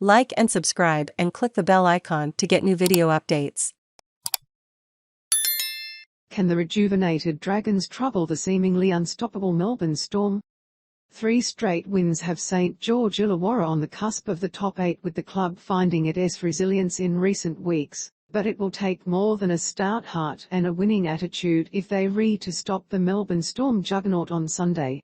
Like and subscribe and click the bell icon to get new video updates. Can the rejuvenated Dragons trouble the seemingly unstoppable Melbourne Storm? 3 straight wins have St George Illawarra on the cusp of the top 8, with the club finding its resilience in recent weeks, but it will take more than a stout heart and a winning attitude if they to stop the Melbourne Storm juggernaut on Sunday.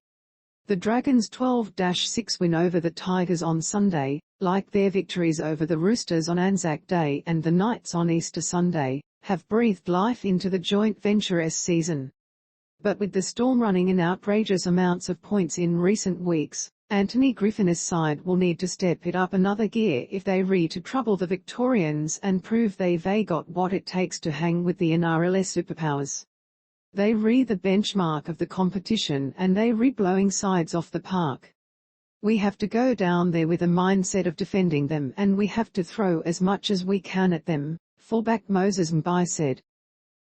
The Dragons' 12-6 win over the Tigers on Sunday, like their victories over the Roosters on Anzac Day and the Knights on Easter Sunday, have breathed life into the joint venture's season. But with the Storm running in outrageous amounts of points in recent weeks, Anthony Griffin's side will need to step it up another gear if they to trouble the Victorians and prove they got what it takes to hang with the NRL's superpowers. They the benchmark of the competition and they blowing sides off the park. We have to go down there with a mindset of defending them, and we have to throw as much as we can at them, fullback Moses Mbye said.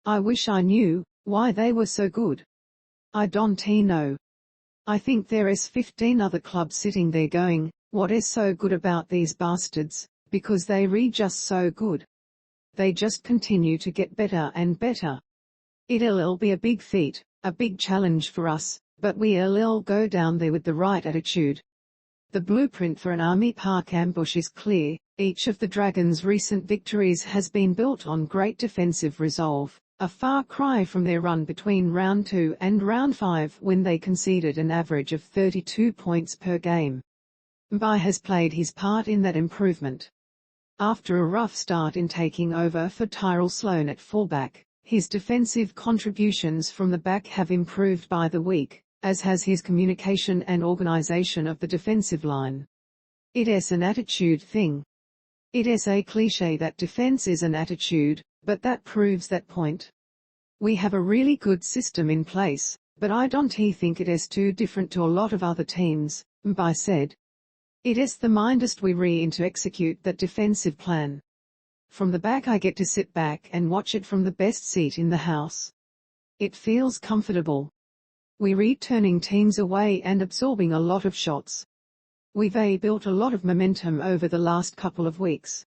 I wish I knew why they were so good. I don't know. I think there's 15 other clubs sitting there going, what is so good about these bastards, because they just so good. They just continue to get better and better. It'll be a big feat, a big challenge for us, but we'll go down there with the right attitude. The blueprint for an AAMI Park ambush is clear. Each of the Dragons' recent victories has been built on great defensive resolve, a far cry from their run between round 2 and round 5 when they conceded an average of 32 points per game. Mbye has played his part in that improvement. After a rough start in taking over for Tyrell Sloan at fullback, his defensive contributions from the back have improved by the week, as has his communication and organisation of the defensive line. It's an attitude thing. It's a cliché that defence is an attitude, but that proves that point. We have a really good system in place, but I don't think it's too different to a lot of other teams, Mbye said. It's the mindest we to execute that defensive plan. From the back I get to sit back and watch it from the best seat in the house. It feels comfortable. We turning teams away and absorbing a lot of shots. We've built a lot of momentum over the last couple of weeks.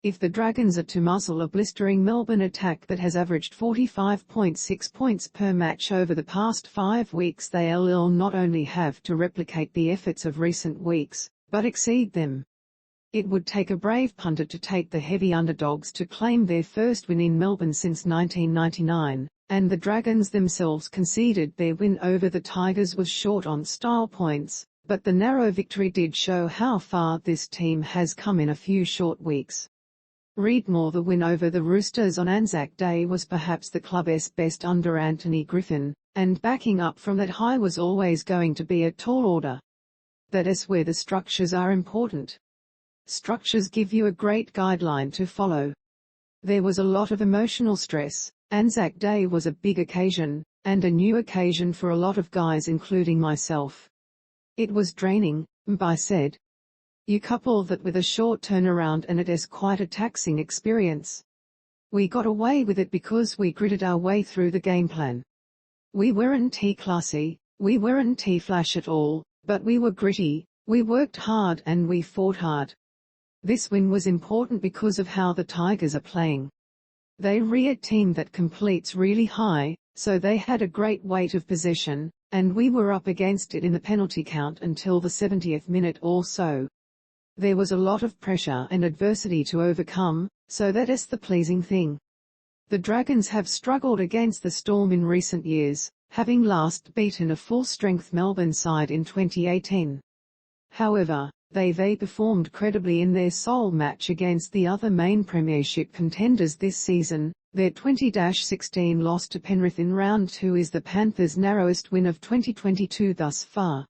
If the Dragons are to muzzle a blistering Melbourne attack that has averaged 45.6 points per match over the past 5 weeks, they'll not only have to replicate the efforts of recent weeks, but exceed them. It would take a brave punter to take the heavy underdogs to claim their first win in Melbourne since 1999, and the Dragons themselves conceded their win over the Tigers was short on style points, but the narrow victory did show how far this team has come in a few short weeks. Read more. The win over the Roosters on Anzac Day was perhaps the club's best under Anthony Griffin, and backing up from that high was always going to be a tall order. That is where the structures are important. Structures give you a great guideline to follow. There was a lot of emotional stress. Anzac Day was a big occasion, and a new occasion for a lot of guys including myself. It was draining, Mbye said. You couple that with a short turnaround and it is quite a taxing experience. We got away with it because we gritted our way through the game plan. We weren't classy, we weren't flash at all, but we were gritty, we worked hard and we fought hard. This win was important because of how the Tigers are playing. They a team that completes really high, so they had a great weight of possession, and we were up against it in the penalty count until the 70th minute or so. There was a lot of pressure and adversity to overcome, so that is the pleasing thing. The Dragons have struggled against the Storm in recent years, having last beaten a full-strength Melbourne side in 2018. However, they performed credibly in their sole match against the other main premiership contenders this season. Their 20-16 loss to Penrith in round 2 is the Panthers' narrowest win of 2022 thus far.